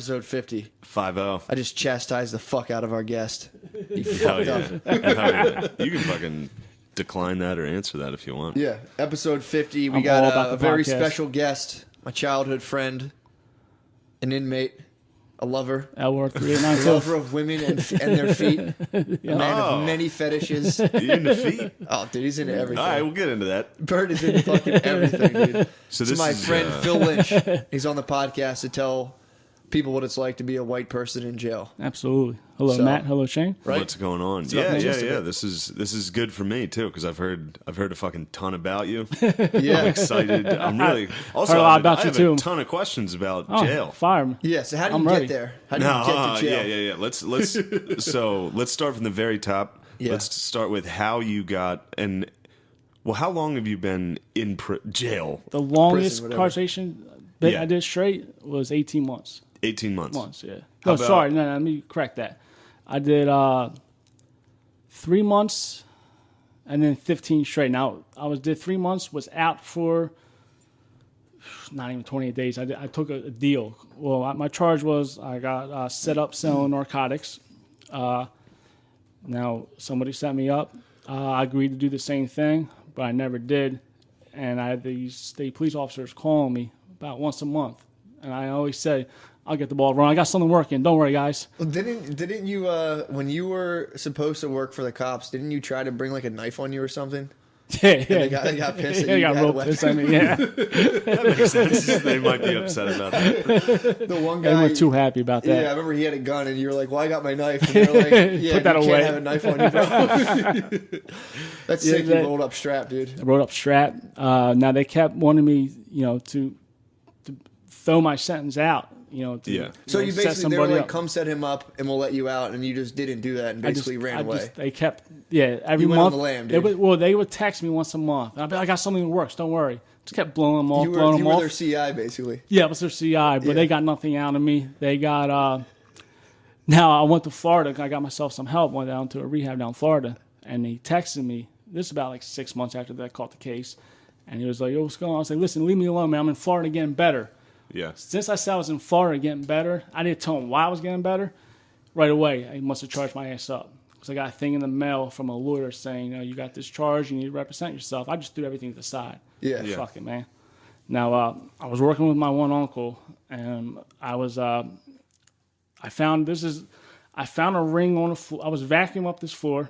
episode 50. 5-0. I just chastised the fuck out of our guest. He Hell fucked yeah. up. Hell yeah. You can fucking decline that or answer that if you want. Yeah, episode 50. We I'm all got about a the very podcast. special guest, my childhood friend, an inmate, a lover, LR a 3892. lover of women and their feet, a man of many fetishes. You into feet? Oh, dude, he's into everything. All right, we'll get into that. Bird is into fucking everything, dude. So This this is my is, friend Phil Lynch. He's on the podcast to tell people what it's like to be a white person in jail. Absolutely. Hello, So- Matt. Hello, Shane. Right? What's going on? up, Yeah, man? yeah, What's yeah. This is good for me too because I've heard a fucking ton about you. Yeah. I'm excited. I'm really also Heard a lot I have about I you, have too. a ton of questions about Oh, jail. fire me. Yeah, so how do I'm you ready. get there? How do you get to jail? yeah. Let's so let's start from the very top. Yeah. Let's start with how you got and well, how long have you been in jail? The longest whatever. incarceration bit Yeah. I did straight was 18 months. 18 months. Yeah. How No, about- sorry. No, let me correct that. I did 3 months and then 15 straight. Now, did 3 months, was out for not even 28 days. I took a deal. Well, my charge was I got set up selling narcotics. Now, somebody set me up. I agreed to do the same thing, but I never did. And I had these state police officers calling me about once a month. And I always say, I'll get the ball rolling. I got something working. Don't worry, guys. Well, didn't you when you were supposed to work for the cops? Didn't you try to bring like a knife on you or something? Yeah, They got pissed that They you got had a roped weapon. pissed at me, yeah. That makes sense. They might be upset about that. The one They guy. weren't too happy about that. Yeah, I remember he had a gun, and you were like, "Well, I got my knife." And they're like, "Yeah, Put that you away. can't have a knife on you, bro." That's Yeah, sick. You that- rolled up strap, dude. I wrote up strap. Now they kept wanting me, to throw my sentence out, to Yeah. So you set basically they were somebody like, up. "Come set him up, and we'll let you out," and you just didn't do that, and basically ran away. They kept, every You went on month. the lam, they dude. would text me once a month. And I'd be like, I got something that works. Don't worry. Just kept blowing them off, You blowing them were off. their CI, basically. Yeah, it was their CI, but Yeah. they got nothing out of me. They got, now I went to Florida. I got myself some help, went down to a rehab down in Florida, and he texted me. This is about like 6 months after that I caught the case. And he was like, yo, what's going on? I was like, listen, leave me alone, man. I'm in Florida getting better. Yeah. Since I said I was in Florida getting better, I didn't tell him why I was getting better. Right away, he must have charged my ass up. Because I got a thing in the mail from a lawyer saying, you got this charge, you need to represent yourself. I just threw everything to the side. Yeah. Yeah. Fuck it, man. Now, I was working with my one uncle, and I found a ring on the floor. I was vacuuming up this floor.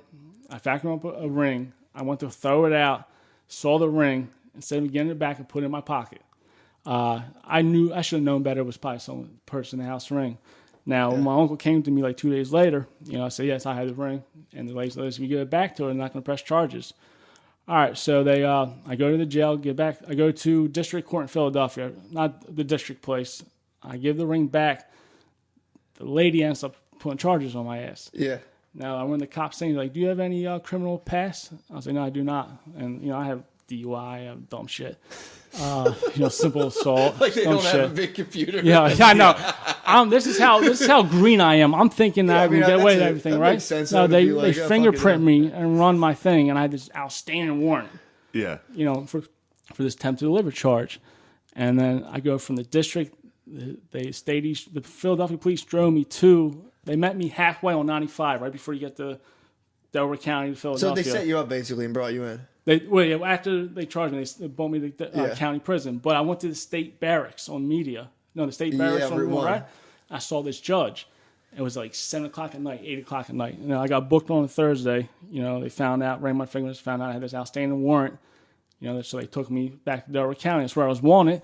I vacuumed up a ring. I went to throw it out, saw the ring, instead of getting it back and put it in my pocket. I knew I should have known better. It was probably some person in the house ring. Now, when my uncle came to me like 2 days later, I said, yes, I had the ring. And the lady said, if you give it back to her, they're not going to press charges. All right, so I go to the jail, get back. I go to district court in Philadelphia, not the district place. I give the ring back. The lady ends up putting charges on my ass. Yeah. Now, when the cops saying, like, do you have any criminal past? I was like, no, I do not. And, I have DUI, I have dumb shit. Simple assault. Like they dumb don't shit. have a big computer. Yeah, I know. This is how green I am. I'm thinking that Yeah, I can get away with that everything, right? makes sense. No, That would they be like, they yeah, fingerprint fuck me and run my thing, and I had this outstanding warrant, Yeah. for this attempt to deliver charge. And then I go from the district, the Philadelphia police drove me to. They met me halfway on 95, right before you get to Delaware County to So Philadelphia. they set you up basically and brought you in. After they charged me, they brought me to the county prison. But I went to the state barracks on media. No, the state barracks on Route 1. right? I saw this judge. It was like 7 o'clock at night, 8 o'clock at night. I got booked on a Thursday. They found out, ran my fingers, found out I had this outstanding warrant. So they took me back to Delaware County. That's where I was wanted.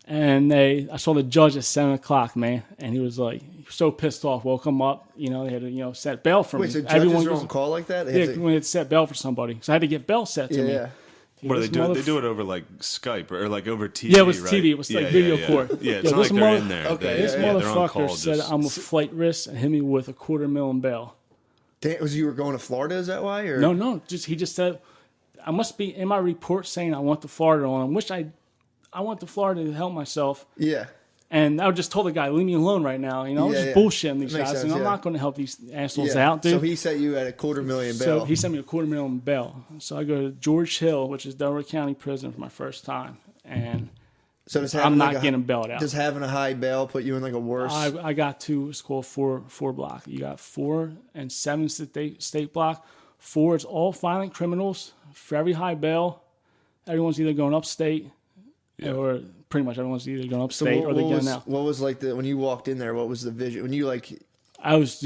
And I saw the judge at 7 o'clock, man. And he was like, so pissed off. Woke him up. They had to, set bail for Wait, me. so judges are on call like that? They Yeah, have to- when it's set bail for somebody. So I had to get bail set to me. yeah. What do they This do? They motherf- do it over like Skype or like over TV. Yeah, it was right? TV. It was like Yeah, video yeah. court. Yeah, it's Yeah, not this like they're mother- in there. Okay, This yeah, they're on motherfucker call. said Just, I'm a flight risk and hit me with a $250,000 bail. Was you were going to Florida? Is that why? Or No, he just said I must be in my report saying I went to Florida on him. Which I went to Florida to help myself, Yeah. and I just told the guy, leave me alone right now. I was Yeah, just yeah. bullshitting these That makes guys, sense, and I'm yeah. not going to help these assholes Yeah. out, dude. So he set you at $250,000 bail. So he sent me a $250,000 bail. So I go to George Hill, which is Delaware County Prison, for my first time, and So does I'm having not like getting bailed out. Does having a high bail put you in like a worse? I got to, it's called four block. You got 4 and 7 state block. 4 is all violent criminals. Very high bail. Everyone's either going upstate or pretty much everyone's either going upstate or they're getting out. What was like when you walked in there? What was the vision when you like? First.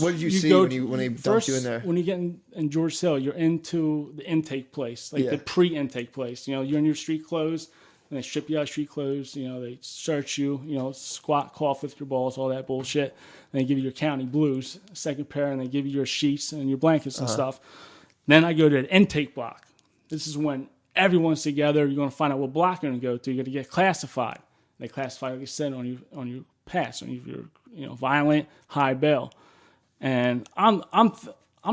What did you see when they dumped you in there? When you get in George Hill, you're into the intake place, like the pre-intake place. You know, you're in your street clothes, and they strip you out of street clothes. You know, they search you. You know, squat, cough with your balls, all that bullshit. And they give you your county blues, second pair, and they give you your sheets and your blankets and stuff. Then I go to the intake block. This is when everyone's together. You're going to find out what block you're going to go to. You're going to get classified. They classify, like I said, on your pass, on your violent, high bail. And I'm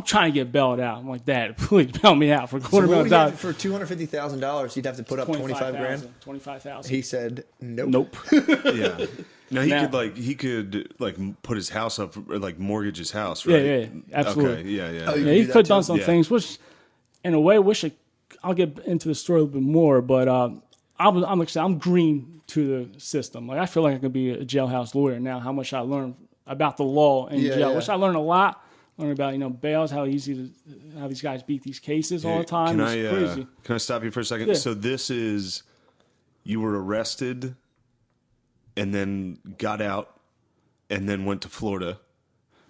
trying to get bailed out. I'm like, Dad, please bail me out for $250,000. For $250,000, you'd have to put up 25 grand. 25,000. He said nope. Yeah. Now he could put his house up, or like mortgage his house, right? Yeah, absolutely. Okay, yeah. Oh, Yeah, he could have done some things, which in a way, I'll get into the story a little bit more, but I'm like I said, I'm green to the system. Like I feel like I could be a jailhouse lawyer now. How much I learned about the law in jail, which I learned a lot. Learned about bails, how these guys beat these cases all the time. It's crazy. Can I stop you for a second? Yeah. So this is, you were arrested, and then got out, and then went to Florida,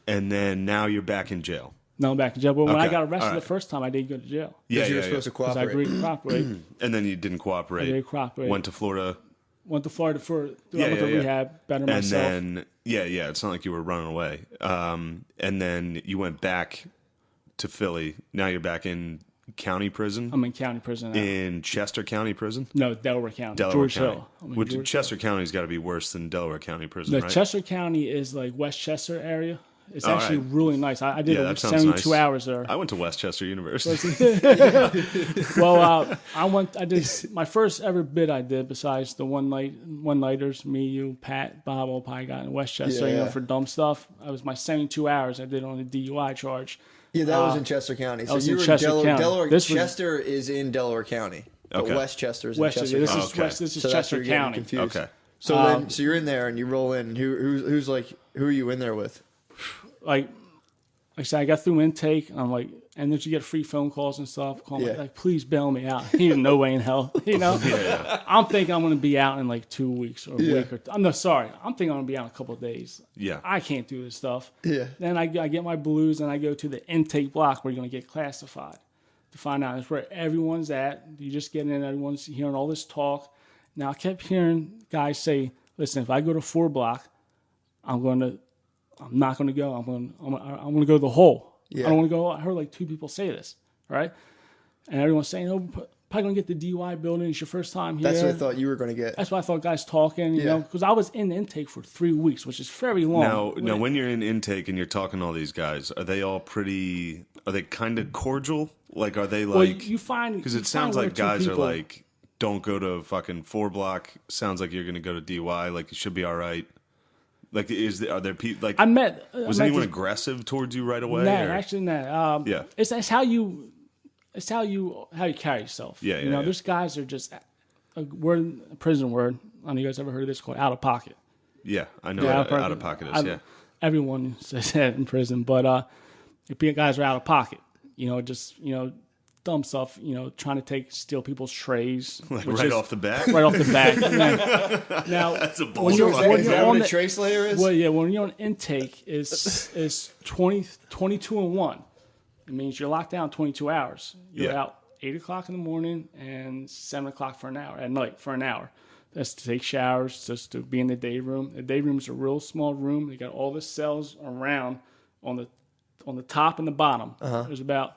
and then now you're back in jail. No, I'm back in jail. But when I Okay. got arrested All right. the first time, I did go to jail. Yeah, you were supposed to Because I cooperate. agreed to cooperate. And then you didn't cooperate. I did cooperate. Went to Florida. Went to Florida for Yeah, rehab, better And myself. then, it's not like you were running away. And then you went back to Philly. Now you're back in county prison. I'm in county prison now. In Chester County Prison? No, Delaware County. Delaware George County. Hill. I'm in Which George Chester County's got to be worse than Delaware County Prison, The right? Chester County is like Westchester area. It's All actually right. really nice. I did that sounds 72 nice. hours there. I went to Westchester University. Well, I did my first ever bid I did besides the one-nighters, me, you, Pat, Bob, all probably got in Westchester, for dumb stuff. I was my 72 hours I did on a DUI charge. Yeah, that was in Chester County. So was you in were Chester Delaware. County. Chester is in Delaware County. But Okay. Westchester is in Westchester. Chester County. This is So that's where Chester you're getting County. confused. Okay. So so you're in there and you roll in. Who are you in there with? Like I said, I got through intake, and I'm like, and then you get free phone calls and stuff. Call me like, please bail me out. He ain't no way in hell, I'm thinking I'm going to be out in like 2 weeks or a week. I'm thinking I'm going to be out in a couple of days. Yeah. I can't do this stuff. Yeah. Then I get my blues, and I go to the intake block where you're going to get classified to find out. It's where everyone's at. You just get in, everyone's hearing all this talk. Now, I kept hearing guys say, listen, if I go to 4 block, I'm not going to go. I'm going to go to the hole. Yeah. I don't want to go. I heard like 2 people say this, right? And everyone's saying, "Oh, probably going to get the DUI building. It's your first time here." That's what I thought you were going to get. That's what I thought guys talking, you know, because I was in intake for 3 weeks, which is very long. Now, when you're in intake and you're talking to all these guys, are they all pretty? Are they kind of cordial? Like, are they like? Well, you find because it sounds like guys are like, "Don't go to fucking 4 block." Sounds like you're going to go to DUI. Like, you should be all right. Like, are there people like? Was anyone aggressive towards you right away? No, actually not. Yeah, it's how you carry yourself. Yeah, you know, there's guys that are just a prison word. I don't know, you guys ever heard of this called out of pocket? Yeah, I know what out of pocket is. Everyone says that in prison, but if guys are out of pocket, dumb stuff, trying to steal people's trays. Like right off the bat? Right off the bat. Now, that's a bull. Is that what a tray slayer is? Well, yeah, when you're on intake, is 22 and 1. It means you're locked down 22 hours. You're out 8 o'clock in the morning and 7 o'clock at night for an hour. That's to take showers, just to be in the day room. The day room is a real small room. They got all the cells around on the top and the bottom. There's about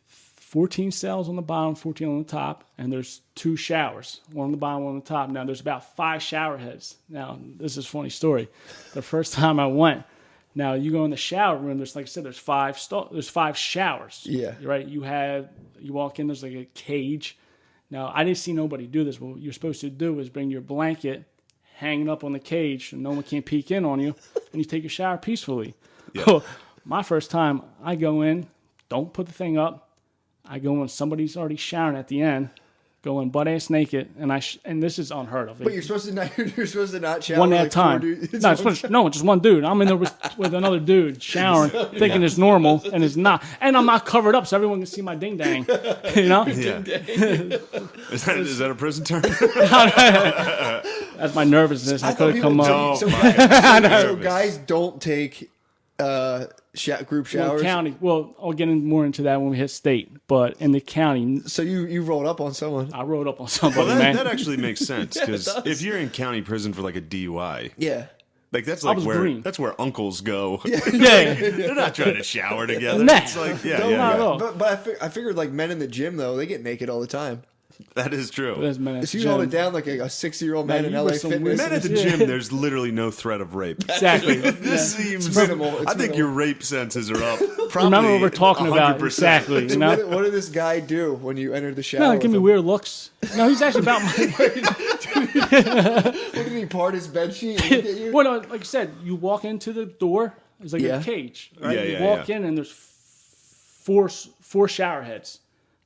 14 cells on the bottom, 14 on the top, and there's 2 showers, one on the bottom, one on the top. Now, there's about 5 shower heads. Now, this is a funny story. The first time I went, now you go in the shower room, there's, like I said, there's 5 showers. Yeah. Right? You walk in, there's like a cage. Now, I didn't see nobody do this, but what you're supposed to do is bring your blanket hanging up on the cage so no one can peek in on you, and you take a shower peacefully. Yeah. My first time, I go in, don't put the thing up. I go when somebody's already showering at the end, going butt ass naked, and and this is unheard of. But you're supposed to not shower one at a time. No, just one dude. I'm in there with another dude showering, thinking it's normal, and it's not. And I'm not covered up, so everyone can see my ding dang. You know? Yeah. Is that a prison term? That's my nervousness. I could have come up. So guys don't take group showers. County. Well, I'll get more into that when we hit state. But in the county. So you rolled up on someone. I rolled up on somebody, well, man. That actually makes sense because if you're in county prison for like a DUI, yeah. Like that's like where uncles go. Yeah. They're not trying to shower together. Nah. It's like But I figured like men in the gym though, they get naked all the time. That is true. If you hold it down like a 60-year-old man in LA Fitness. Men at the gym, there's literally no threat of rape. Exactly. This seems minimal. I think your rape senses are up. Remember what we're talking 100%. About. Exactly. You know? What did this guy do when you entered the shower? No, give me weird looks. No, he's actually about my. What did he part his bed sheet? Well, no, like I said, you walk into the door. It's like a cage. Right? You walk in and there's four shower heads.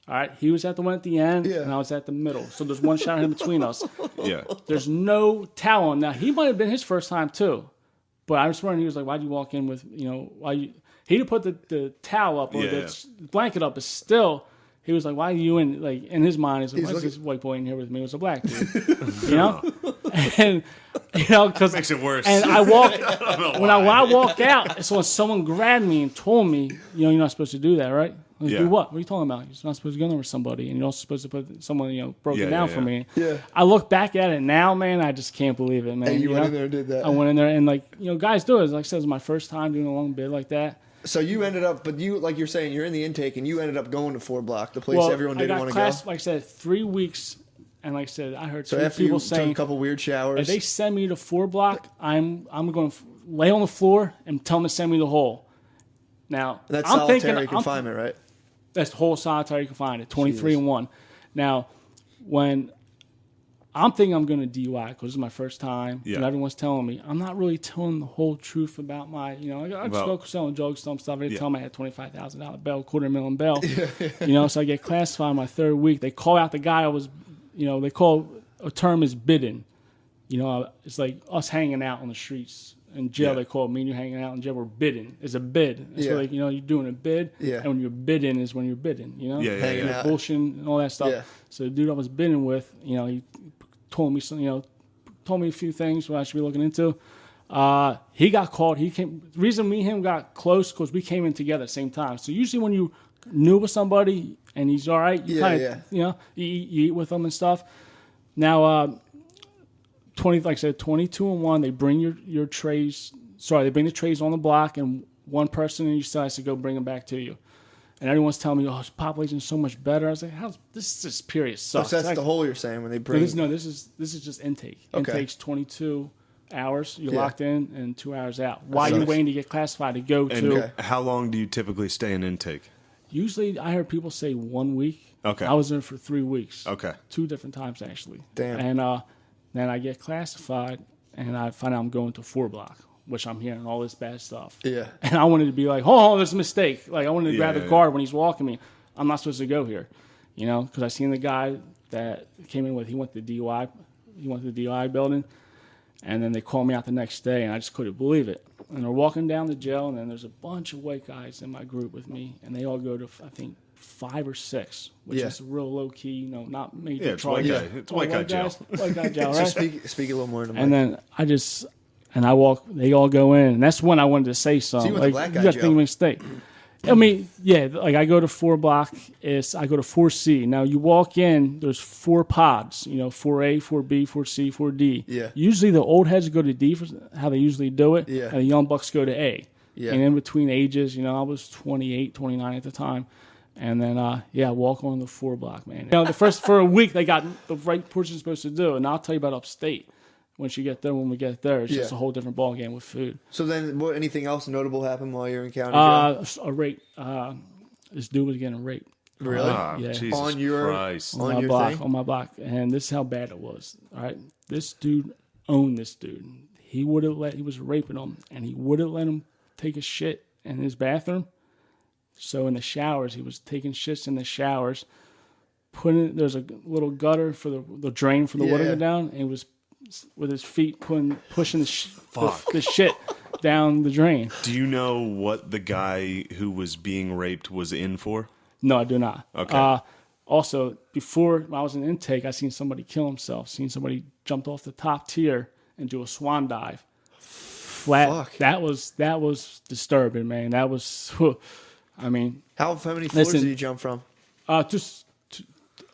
All right, he was at the one at the end, and I was at the middle. So there's one shower in between us. Yeah. There's no towel on. Now, he might have been his first time, too. But I was wondering, he was like, why'd you walk in with, why you... He didn't put the towel up or the blanket up, but still, he was like, why are you in... Like, in his mind, he's like, why is this white boy in here with me? It was a black dude. And, because... Makes it worse. And I walked... when I walk out, so when someone grabbed me and told me, you're not supposed to do that, right? Do what? What are you talking about? You're not supposed to go there with somebody, and you're also supposed to put someone, broken down for me. Yeah. I look back at it now, man. I just can't believe it, man. And you went in there and did that. I went in there, and guys do it. Like I said, it was my first time doing a long bid like that. So you ended up, but you, like you're saying, you're in the intake, and you ended up going to 4 Block, the place everyone didn't want to go. Like I said, 3 weeks, and like I said, I heard so two people saying took a couple weird showers. If they send me to 4 Block, I'm going to lay on the floor and tell them to send me the hole. Now, and that's I'm solitary confinement, right? That's the whole solitary confinement, 23-1. Now, when I'm thinking I'm going to DUI because this is my first time, and everyone's telling me, I'm not really telling the whole truth about my, I just go selling drugs, some stuff. They tell me I had $25,000 bail, $250,000 bail. So I get classified my 3rd week. They call out the guy I was, they call a term is bidding. It's like us hanging out on the streets. In jail, they call me and you hanging out in jail. We're bidding. It's a bid. It's like, you're doing a bid. Yeah. And when you're bidding is when you're bidding, Hanging out. Bullshit and all that stuff. Yeah. So the dude I was bidding with, he told me told me a few things what I should be looking into. He got called. The reason me and him got close because we came in together at the same time. So usually when you new with somebody and he's all right, you you eat with them and stuff. Now, 22-1. They bring your trays. Sorry, they bring the trays on the block, and one person in your cell has to go bring them back to you. And everyone's telling me, "Oh, this population is so much better." I was like, this period sucks." So that's the hole you're saying when they bring. This is just intake. Okay. Intake's 22 hours. You're locked in, and 2 hours out. While you're waiting to get classified to go to. How long do you typically stay in intake? Usually, I heard people say 1 week. Okay. I was in for 3 weeks. Okay. 2 different times actually. Damn. And then I get classified, and I find out I'm going to 4 Block, which I'm hearing all this bad stuff. Yeah. And I wanted to be like, oh, there's a mistake. Like, I wanted to grab the guard when he's walking me. I'm not supposed to go here, because I seen the guy that came in with, he went to the DUI. He went to the DUI building, and then they called me out the next day, and I just couldn't believe it. And they're walking down the jail, and then there's a bunch of white guys in my group with me, and they all go to, I think, 5 or 6, which is real low key, not major charges. It's white guy jail. White guy jail, right? So speak a little more into and then I walk, they all go in, and that's when I wanted to say something. So you went to black guy you got jail. to think of a mistake. I mean, like I go to 4 Block, I go to 4C. Now you walk in, there's 4 pods, 4A, 4B, 4C, 4D. Yeah. Usually the old heads go to D for how they usually do it, yeah. and the young bucks go to A. Yeah. And in between ages, I was 28, 29 at the time. And then, walk on the 4 Block, man. For a week, they got the right person supposed to do. And I'll tell you about upstate. When we get there, it's just a whole different ballgame with food. So then, anything else notable happened while you were in county jail? A rape. This dude was getting raped. Really? Yeah. Jesus on your Christ. On my block. On my block. And this is how bad it was. All right. This dude owned this dude. He was raping him, and he wouldn't let him take a shit in his bathroom. So in the showers, he was taking shits in the showers. there's a little gutter for the drain for the water to go down, and he was with his feet pushing the shit down the drain. Do you know what the guy who was being raped was in for? No, I do not. Okay. Also, before I was in intake, I seen somebody kill himself. Seen somebody jumped off the top tier and do a swan dive. Flat. Fuck. That was disturbing, man. That was. I mean, how many floors did you jump from? Just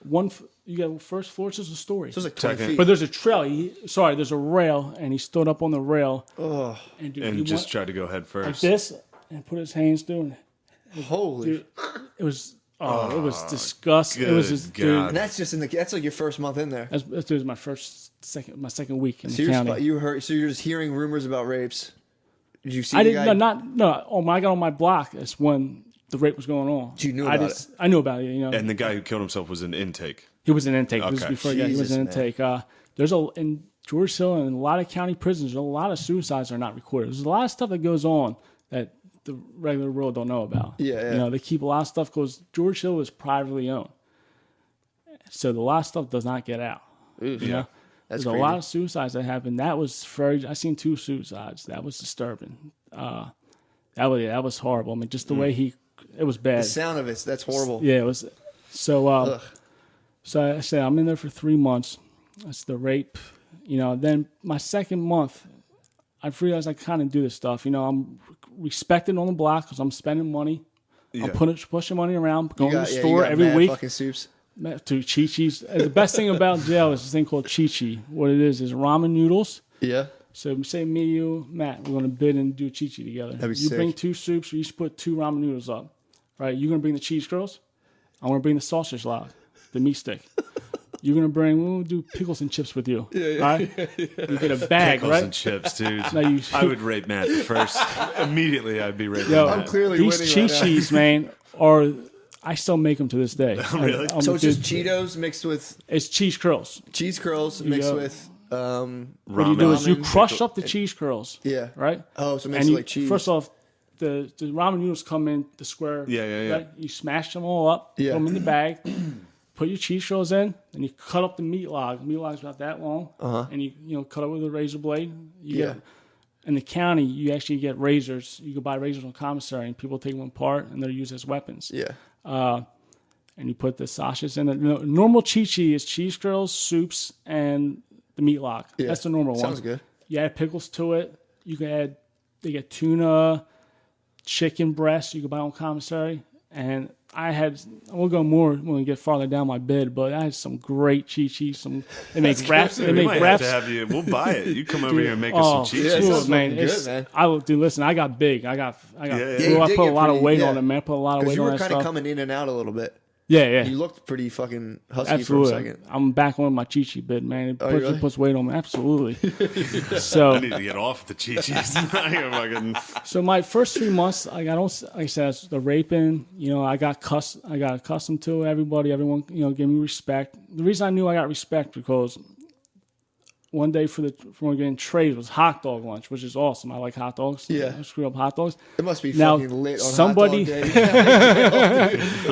one. You got first floor. It's just a story. So it's like 20 feet. But there's a trail. There's a rail, and he stood up on the rail. Oh. And just tried to go head first. Like this, and put his hands through. Holy. Dude, it was. Oh, it was disgusting. It was just, dude. And that's just that's like your first month in there. That was my second week in the county. So you're just hearing rumors about rapes. Did you see? I didn't. No. When I got on my block, that's when the rape was going on. You knew about it. I knew about it. You know. And the guy who killed himself was in intake. He was in intake. Okay. This was before he was in intake. There's in George Hill and a lot of county prisons. There's a lot of suicides are not recorded. There's a lot of stuff that goes on that the regular world don't know about. Yeah. You know, they keep a lot of stuff because George Hill is privately owned, so a lot of stuff does not get out. Oof, you know, there's a lot of suicides that happened. That was I seen 2 suicides. That was disturbing. That was horrible. I mean, just the way it was bad. The sound of that's horrible. Yeah, it was. So, so I said I'm in there for 3 months. That's the rape. You know, then my second month, I realized I kind of do this stuff. You know, I'm respected on the block because I'm spending money. Yeah. I'm pushing money around, going to the store every week. Fucking soups. To Chi-Chi's. The best thing about jail is this thing called Chi-Chi. What it is ramen noodles. Yeah. So say me, you, Matt, we're going to bid and do Chi-Chi together. That'd be you sick. bring 2 soups, we each put 2 ramen noodles up. Right? You're going to bring the cheese curls. I'm going to bring the sausage log, the meat stick. You're going to we'll do pickles and chips with you. Yeah. All right? You get a bag, pickles right? and chips, dude. Now I would rape Matt first. Immediately, I'd be raping Yo, Matt. I'm clearly these winning Chi-Chis, man, are... I still make them to this day. Really? So it's just Cheetos mixed with... It's cheese curls. Cheese curls mixed with... what you do is you crush up the cheese curls. Yeah. Right? Oh, so it makes it like cheese. First off, the ramen noodles come in the square. Yeah. Right? You smash them all up, put them in the bag, put your cheese curls in, and you cut up the meat log. The meat log's about that long. And you cut it with a razor blade. In the county, you actually get razors. You can buy razors on commissary, and people take them apart, and they're used as weapons. Yeah. And you put the sausages in it. Normal Chi-Chi is cheese curls, soups, and the meat log. Yeah. That's the normal one. Sounds good. You add pickles to it. You can they get tuna, chicken breast you can buy on commissary. And we'll go more when we get farther down my bid, but I had some great Chi-Chi. They make wraps. They make wraps. We'll buy it. You come over here and make us some Chi-Chi. Yeah, man. Good, man. Listen, I got big. I put a lot of weight on it, man. I put a lot of weight on that stuff. Because you were kind of coming in and out a little bit. Yeah. You looked pretty fucking husky Absolutely. for a second. I'm back on my Chi-Chi bid, man. It puts weight on me. Absolutely. I need to get off the Chi-Chis. So my first 3 months, like I said, the raping, I got accustomed to everybody. Everyone, gave me respect. The reason I knew I got respect because one day for getting trays was hot dog lunch, which is awesome. I like hot dogs. Yeah. I screw up hot dogs. It must be fucking lit on somebody, hot dog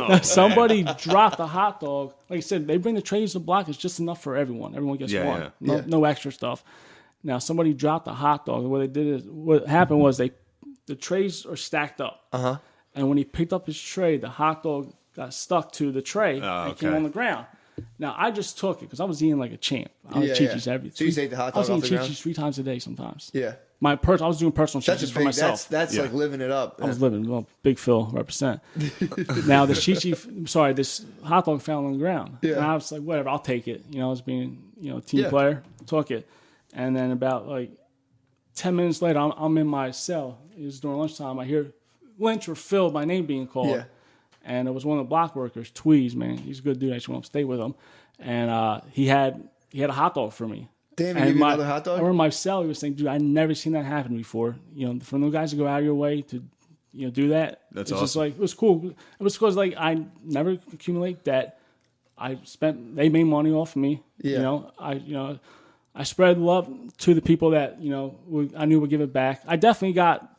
day. Somebody dropped a hot dog. Like I said, they bring the trays to the block. It's just enough for everyone. Everyone gets one. Yeah. No extra stuff. Now, somebody dropped a hot dog. What happened was the trays are stacked up. Uh-huh. And when he picked up his tray, the hot dog got stuck to the tray and came on the ground. Now, I just took it because I was eating like a champ. I was Chi-Chi's everything. So you ate the hot dog I was off the eating ground? Chi-Chi's 3 times a day sometimes. Yeah. I was doing personal Chi-Chi's for myself. That's like living it up. I was living. Well, Big Phil represent. Now, the Chi-Chi, this hot dog fell on the ground. Yeah. And I was like, whatever, I'll take it. I was being, team player. Took it. And then about like 10 minutes later, I'm in my cell. It was during lunchtime. I hear Lynch or Phil, my name being called. Yeah. And it was one of the block workers, Tweez, man. He's a good dude. I just want to stay with him. And he had a hot dog for me. Damn, he gave you another hot dog? I remember my cell, he was saying, dude, I never seen that happen before. For those guys to go out of your way to, do that. That's awesome. Just like, it was cool. It was because like I never accumulate debt. They made money off of me. Yeah. I spread love to the people that, I knew would give it back. I definitely got,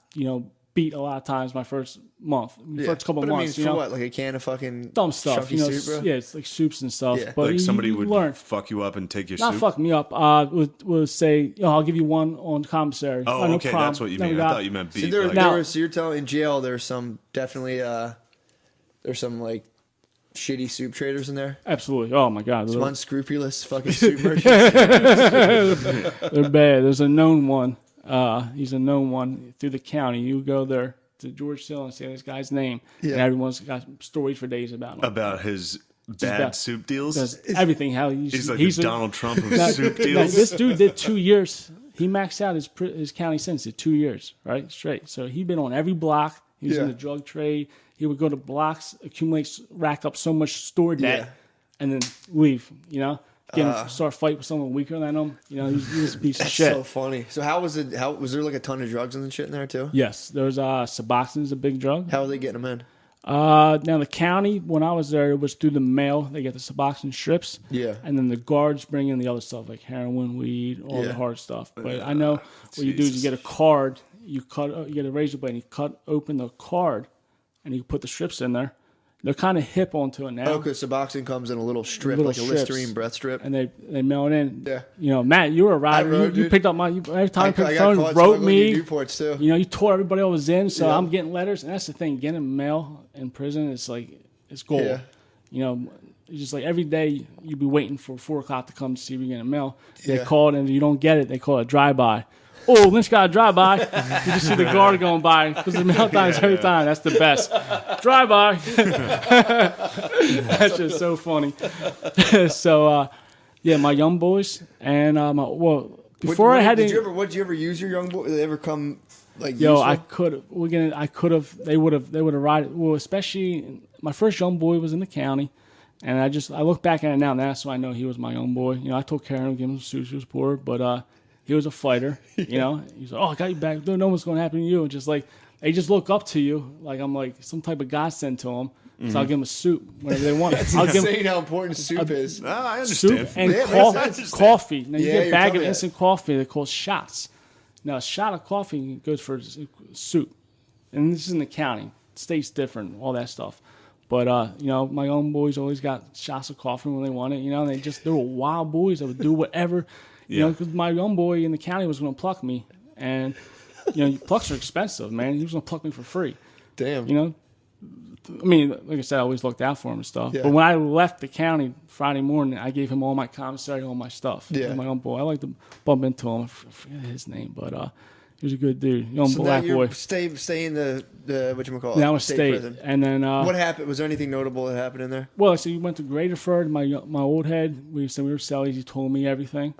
beat a lot of times my first month, first couple but months. I mean, for what? Like a can of fucking dumb stuff, soup, bro? Yeah, it's like soups and stuff. Yeah. But like somebody you would learn. fuck you up and take your Not soup. fuck me up. Would say, I'll give you one on commissary. Oh, no okay, problem. that's what you mean. I thought you meant beat. So you're telling in jail there's some definitely there's some like shitty soup traders in there. Absolutely. Oh my god, some unscrupulous fucking soup merchants. They're bad. There's a known one. He's a known one through the county. You go there to George Hill and say this guy's name, and everyone's got stories for days about him. About his bad soup deals? Everything. How he's like the Donald Trump of soup deals. This dude did 2 years. He maxed out his county sentence at 2 years, right? Straight. So he'd been on every block. He was in the drug trade. He would go to blocks, rack up so much store debt, and then leave, start fight with someone weaker than him. He's a piece of shit. So funny. So how was it? How was there like a ton of drugs and shit in there too? Yes, there's Suboxone's a big drug. How are they getting them in? Now the county, when I was there, it was through the mail. They get the Suboxone strips. Yeah. And then the guards bring in the other stuff like heroin, weed, all the hard stuff. But I know what you do is you get a card, you get a razor blade, and you cut open the card, and you put the strips in there. They're kind of hip onto it now. Oh, because Suboxone comes in a little strip, like a Listerine breath strip. And they mail it in. Yeah. Matt, you were a rider. You picked up every time you picked the phone, wrote me. Newports too. You tore everybody I was in, so I'm getting letters. And that's the thing, getting mail in prison is like, it's gold. Yeah. It's just like every day you'd be waiting for 4 o'clock to come to see if you're getting mail. They call it, and if you don't get it, they call it a drive-by. Oh, Lynch got a drive-by. You just see the guard going by because the mail times every time. That's the best. Drive-by. That's just so funny. So, my young boys and before I had did you ever use your young boy? Did they ever come like? I could have. They would have ridden. Well, especially my first young boy was in the county. And I look back at it now, and that's why I know he was my young boy. I took care of him, gave him sushi, he was poor, but he was a fighter. He's like, oh, I got you back. Don't know what's going to happen to you. And just like they just look up to you, like I'm like some type of godsend to them. Mm-hmm. So I'll give them a soup whenever they want. That's insane how important soup is. I understand. Soup and coffee. Now you get a bag of instant coffee. They're called shots. Now a shot of coffee goes for soup, and this is in the county. State's different, all that stuff. But, my own boys always got shots of coffee when they want it, they were wild boys that would do whatever, because my young boy in the county was going to pluck me. And, plucks are expensive, man. He was going to pluck me for free. Damn. I mean, like I said, I always looked out for him and stuff. Yeah. But when I left the county Friday morning, I gave him all my commissary, all my stuff. Yeah. My own boy. I like to bump into him. I forget his name, but he was a good dude. Young black boy. Stay in the whatchamacallit? Now state prison. And then what happened? Was there anything notable that happened in there? Well, so you went to Graterford. My old head. We were cellies. He told me everything.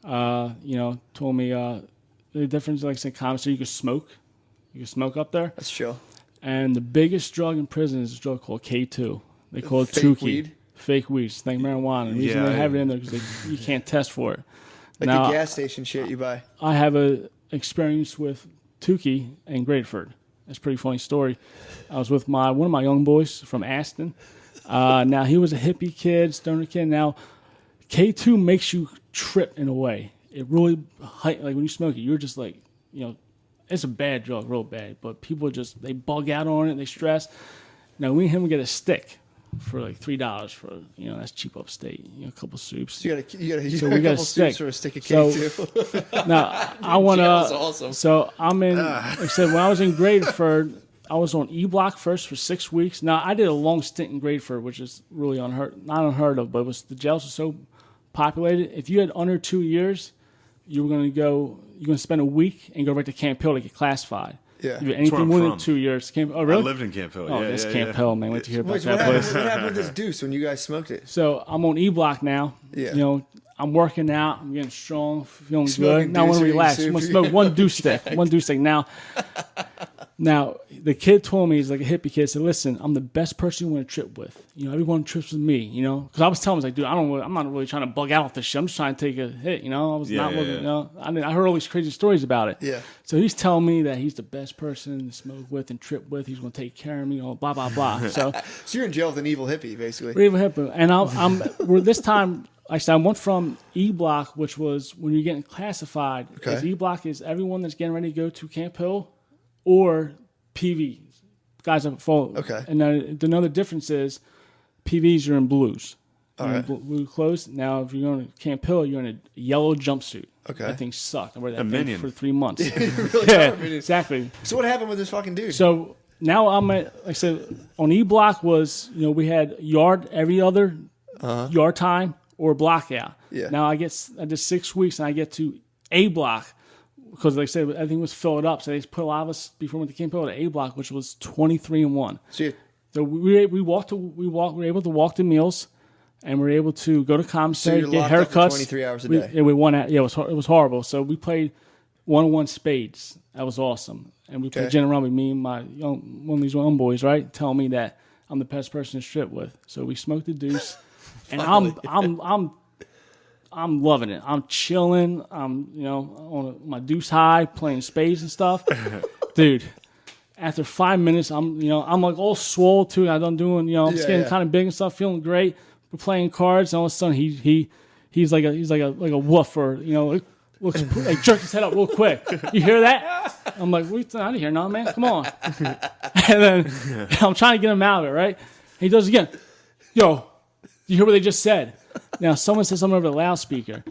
Told me the difference. Like I said, commissary, you could smoke. You could smoke up there. That's chill. And the biggest drug in prison is a drug called K2. They call it Tukey. Fake weed. It's like marijuana. The reason they have it in there because you can't test for it. Like the gas station shit you buy. I have a experience with Tukey and Graterford. That's a pretty funny story. I was with one of my young boys from Aston. Now he was a hippie kid, stoner kid. Now K2 makes you trip in a way. It really like when you smoke it, you're just like it's a bad drug, real bad. But people they bug out on it, they stress. Now we and him get a stick for like $3 for that's cheap upstate. A couple soups. So you got a couple soups for a stick of K2. Now I want to. Awesome. So I'm in. Like I said, when I was in Graterford, I was on E Block first for 6 weeks. Now I did a long stint in Graterford, which is really not unheard of, but the jails were so populated. If you had under 2 years, you were going to spend a week and go right to Camp Hill to get classified. Yeah. If you had anything more than 2 years. Oh, really? I lived in Camp Hill. Oh, that's Camp Hill, man. Wait to hear about that place. place. What happened with this deuce when you guys smoked it? So I'm on E Block now. Yeah. I'm working out. I'm getting strong, feeling good. Now I want to relax. I want to smoke one deuce stick. Now, the kid told me, he's like a hippie kid, said, listen, I'm the best person you want to trip with. Everyone trips with me, because I was telling him, like, dude, I'm not really trying to bug out off this shit. I'm just trying to take a hit, I was not looking, I heard all these crazy stories about it. Yeah. So he's telling me that he's the best person to smoke with and trip with. He's going to take care of me, blah, blah, blah. So you're in jail with an evil hippie, basically. Evil hippie. And this time, I went from E Block, which was when you're getting classified. Okay. E Block is everyone that's getting ready to go to Camp Hill, or PV. Guys that fall. Okay. And then another difference is PVs, you're in blues. All right. Blue clothes. Now, if you're going to Camp Hill, you're in a yellow jumpsuit. Okay. That thing sucked. I wore that Minion. thing for 3 months. Really yeah, are, exactly. So what happened with this fucking dude? So now I'm at, like I said, on E Block was, we had yard every other yard time or block out. Yeah. Now I did 6 weeks and I get to A Block because, like I said, everything was filled up. So they put a lot of us before we went to Camp Hill to A Block, which was 23-1. So we were able to walk to meals. And we were able to go to commissary, get haircuts. 23 hours a day. We won out. Yeah, it was horrible. So we played 1-on-1 spades. That was awesome. And we played gin and rummy. Me and one of these young boys, right, tell me that I'm the best person to strip with. So we smoked the deuce, and I'm loving it. I'm chilling. I'm on my deuce high, playing spades and stuff, dude. After 5 minutes, I'm like all swole too. I'm doing I'm getting kind of big and stuff, feeling great. We're playing cards, and all of a sudden he's like a woofer, looks like jerk his head up real quick. You hear that? I'm like, "What out of here, no man, come on!" And then I'm trying to get him out of it, right? He does it again. Yo, you hear what they just said? Now someone said something over the loudspeaker.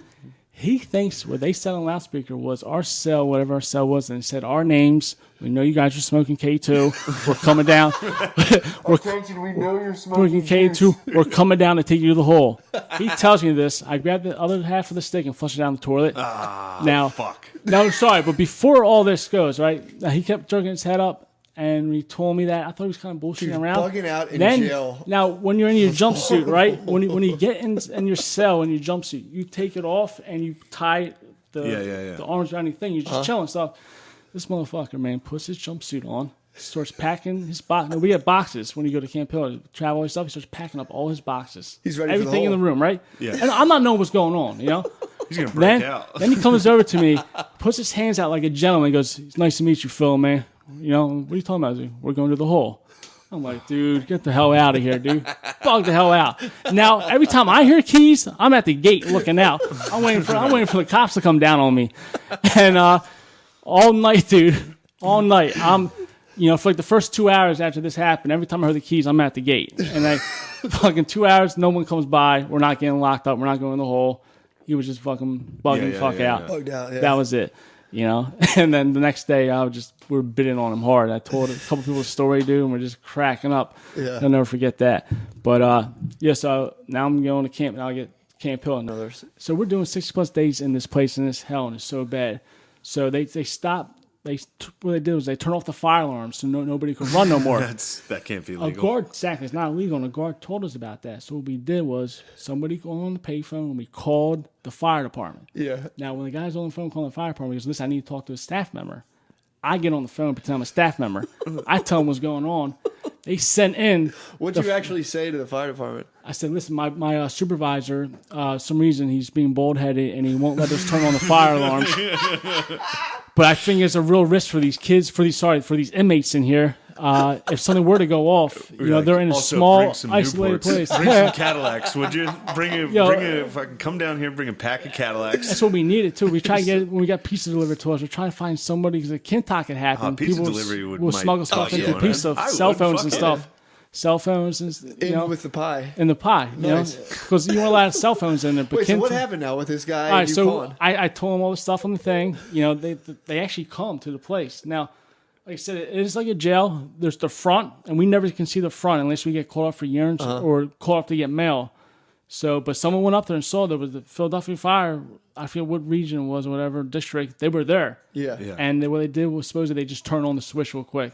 He thinks what they said on the loudspeaker was our cell, whatever our cell was, and it said our names. We know you guys are smoking K2. We're coming down. we know you're smoking K2. We're coming down to take you to the hole. He tells me this. I grab the other half of the stick and flush it down the toilet. Now, fuck. No, sorry, but before all this goes, right? Now, he kept jerking his head up, and he told me that. I thought he was kind of bullshitting around. Bugging out in jail. Now, when you're in your jumpsuit, right? When you get in your cell in your jumpsuit, you take it off and you tie the arms around your thing. You're just chilling stuff. This motherfucker, man, puts his jumpsuit on, starts packing his box. No, we have boxes when you go to Camp Hill, travel and stuff. He starts packing up all his boxes. He's ready everything for the in the room, right? Yeah. And I'm not knowing what's going on, He's gonna break out. Then he comes over to me, puts his hands out like a gentleman. Goes, "It's nice to meet you, Phil, man. What are you talking about? We're going to the hole." I'm like, "Dude, get the hell out of here, dude. Bug the hell out." Now, every time I hear keys, I'm at the gate looking out. I'm waiting for the cops to come down on me. And all night, dude, all night, I'm, for like the first 2 hours after this happened, every time I heard the keys, I'm at the gate. And fucking 2 hours, no one comes by. We're not getting locked up. We're not going in the hole. He was just fucking bugging the fuck out. Bugged out, yeah. That was it. And then the next day, we're bidding on him hard. I told a couple people the story, dude, and we're just cracking up. Yeah. I'll never forget that. But so now I'm going to camp, and I'll get Camp Hill and others. So we're doing 60+ days in this place, in this hell, and it's so bad. So they stopped. What they did was they turned off the fire alarms so nobody could run no more. That can't be legal. A guard, exactly, it's not illegal, and a guard told us about that. So what we did was somebody on the payphone, and we called the fire department. Yeah. Now, when the guy's on the phone calling the fire department, he goes, "Listen, I need to talk to a staff member." I get on the phone and pretend I'm a staff member. I tell them what's going on. They sent in. What'd you actually say to the fire department? I said, "Listen, my supervisor, some reason he's being bald-headed and he won't let us turn on the fire alarms. But I think it's a real risk for these kids, for these inmates in here. If something were to go off, they're in a small, isolated place." Bring some Cadillacs, would you? Come down here, bring a pack of Cadillacs. That's what we needed too. We try to get when we got pizza delivered to us. We're trying to find somebody because a Kintuck had happened. Pizza People delivery will smuggle stuff into pizza, cell phones and stuff. Cell phones and with the pie. In the pie, because you weren't allowed cell phones in there. But Wait, so what happened now with this guy? All right, so I told him all the stuff on the thing. They actually come to the place now. Like I said, it is like a jail. There's the front, and we never can see the front unless we get called up for urines or called up to get mail. So, but someone went up there and saw there was the Philadelphia Fire. I forget what region it was or whatever district. They were there. Yeah. And what they did was supposedly they just turned on the switch real quick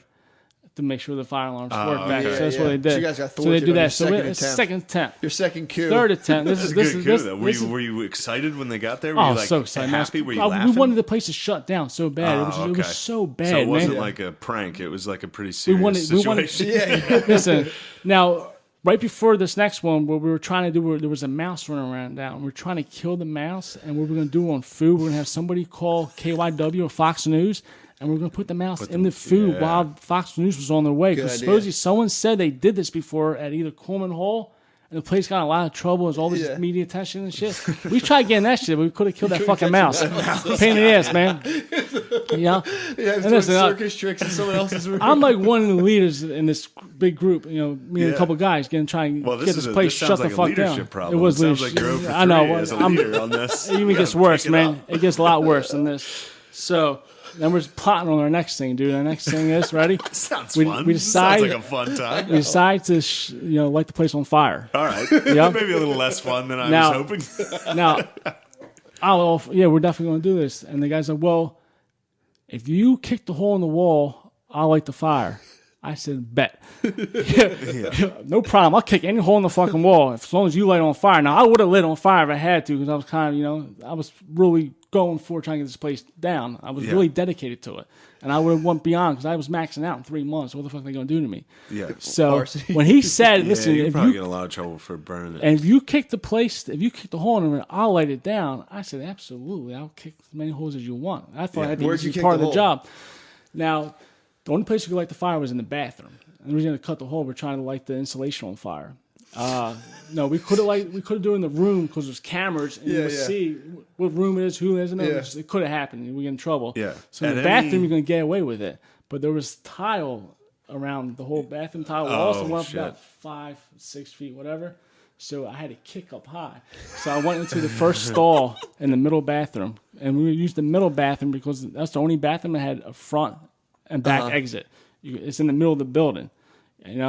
to make sure the fire alarms work back. So that's what they did. So you guys got they do that. So it's second attempt. Your second coup. Third attempt. This is good. Were you excited when they got there? Were you so excited. Happy? Were you laughing? We wanted the place to shut down so bad. It was so bad. So it wasn't man. like a prank. It was like a pretty serious situation. Listen, now right before this next one, what we were trying to do, there was a mouse running around down. We were trying to kill the mouse, and what we were going to do on food, we're going to have somebody call KYW or Fox News, and we're going to put the mouse in the food while Fox News was on their way. Because supposedly someone said they did this before at either Coleman Hall, and the place got in a lot of trouble. There's all this media attention and shit. We tried getting that shit, but we could have killed that fucking mouse. Pain in the ass, man. Yeah, doing circus tricks in someone else's room. I'm like one of the leaders in this big group. Me and a couple guys trying to get this place shut the fuck down. Problem. It was leadership. Like I know. As a leader on this. It even gets worse, man. It gets a lot worse than this. So. Then we're plotting on our next thing, dude. Our next thing is ready. Sounds fun. We decide, sounds like a fun time. We decide to, light the place on fire. All right. Yeah. Maybe a little less fun than I was hoping. Now, we're definitely going to do this. And the guy's like, well, if you kick the hole in the wall, I'll light the fire. I said, bet. No problem. I'll kick any hole in the fucking wall as long as you light it on fire. Now, I would have lit on fire if I had to because I was kind of, I was really going for trying to get this place down. I was really dedicated to it. And I would have went beyond because I was maxing out in 3 months. What the fuck are they going to do to me? Yeah. So when he said, listen, you're probably get a lot of trouble for burning it. And if you kick the hole in it, I'll light it down. I said, absolutely. I'll kick as many holes as you want. I thought I had to be part of the job. Now, the only place you could light the fire was in the bathroom. And the reason to cut the hole, we're trying to light the insulation on fire. No, we could have done it in the room because there's cameras and you would see what room it is, who it is, and it could have happened and we get in trouble. Yeah. So in the bathroom, you're going to get away with it. But there was tile around the whole bathroom tile walls that went up about 5, 6 feet, whatever. So I had to kick up high. So I went into the first stall in the middle bathroom, and we used the middle bathroom because that's the only bathroom that had a front and back exit. It's in the middle of the building.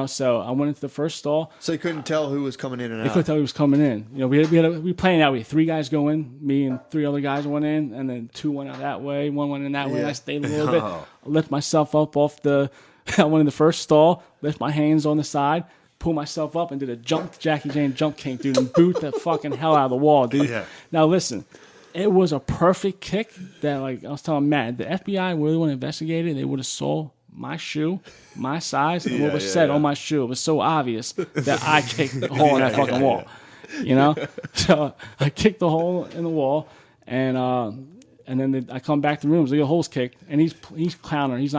So I went into the first stall. So you couldn't tell who was coming in and out. They couldn't tell who was coming in. We planned out. We had 3 guys go in. Me and 3 other guys went in, and then 2 went out that way. 1 went in that way. I stayed a little bit. I lift myself up off the. I went in the first stall. Lift my hands on the side. Pull myself up and did a Jackie Chan jump kick, dude, and boot the fucking hell out of the wall, dude. Yeah. Now listen. It was a perfect kick that, I was telling Matt, the FBI really would have investigated. They would have saw my shoe, my size, and what was said on my shoe. It was so obvious that I kicked the hole in that fucking wall. So I kicked the hole in the wall, and then I come back to the room. So the hole's kicked, and he's clowning. He's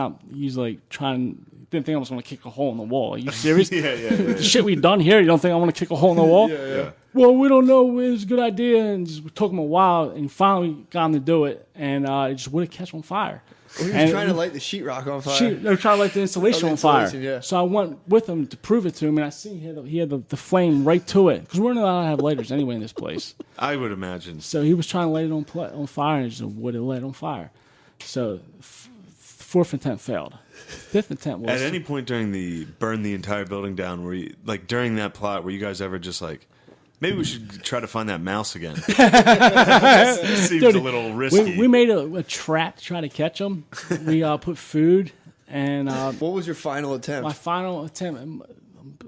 like trying. Didn't think I was going to kick a hole in the wall. Are you serious? The shit we've done here, you don't think I want to kick a hole in the wall? Yeah. Well, we don't know. It was a good idea, and we took him a while, and finally got him to do it, and it just wouldn't catch on fire. Well, he was trying to light the sheetrock on fire. They were trying to light the insulation on fire. Yeah. So I went with him to prove it to him, and I see he had the flame right to it, because we're not allowed to have lighters anyway in this place. I would imagine. So he was trying to light it on fire, and it just would have lit on fire. So 4th attempt failed. 5th attempt was... At any point during the burn the entire building down, were you, during that plot, were you guys ever just maybe we should try to find that mouse again? It seems a little risky. We made a trap to try to catch them. We put food and... what was your final attempt? My final attempt,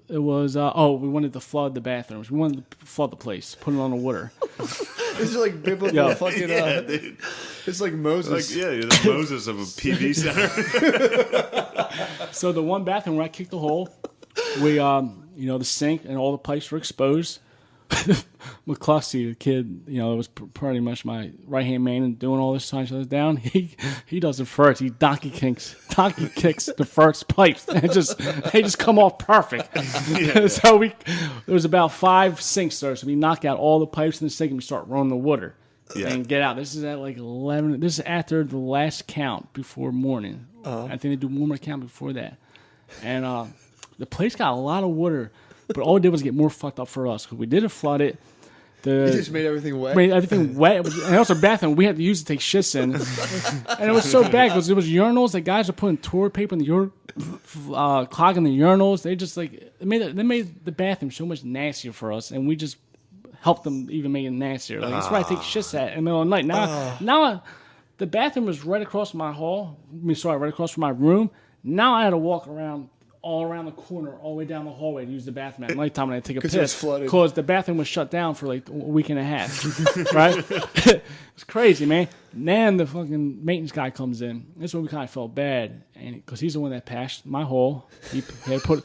it was... we wanted to flood the bathrooms. We wanted to flood the place, put it on the water. This is like biblical fucking... dude. It's like Moses. You're the Moses of a PV center. So the one bathroom where I kicked the hole, we, the sink and all the pipes were exposed. McCluskey, the kid, it was pretty much my right-hand man and doing all this, trying to shut it down. He does it first. He donkey kicks the first pipes, and they just come off perfect. So there was about 5 sinks there, so we knock out all the pipes in the sink and we start running the water and get out. This is at 11. This is after the last count before morning. I think they do one more count before that, and the place got a lot of water. But all it did was get more fucked up for us because we didn't flood it. You just made everything wet? Made everything wet. And also a bathroom we had to use to take shits in. And it was so bad because there was urinals. The guys were putting toilet paper in the clogging the urinals. They just they made the bathroom so much nastier for us. And we just helped them even make it nastier. That's where I take shits at in the middle of the night. Now the bathroom was right across my hall. Right across from my room. Now I had to walk around all around the corner, all the way down the hallway to use the bathroom at nighttime when I take a piss. Because the bathroom was shut down for a week and a half. Right? It's crazy, man. Then the fucking maintenance guy comes in. This is when we kind of felt bad. And because he's the one that patched my hole. He had put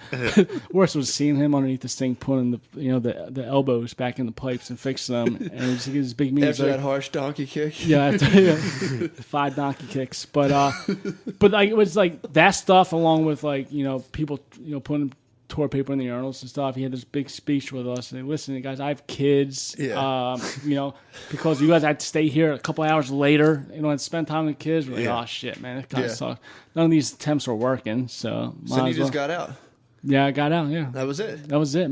worst was seeing him underneath the sink putting the elbows back in the pipes and fixing them. And it was this big mean. After that harsh donkey kick. Yeah, 5 donkey kicks. But it was that stuff along with people putting toilet paper in the urinals and stuff. He had this big speech with us. And listen, guys, I have kids. Yeah. Because you guys had to stay here a couple hours later, and spend time with the kids. We're like, oh shit, man, that kind of sucks. None of these attempts were working, so. So you just got out. Yeah, I got out. Yeah, that was it. That was it, man.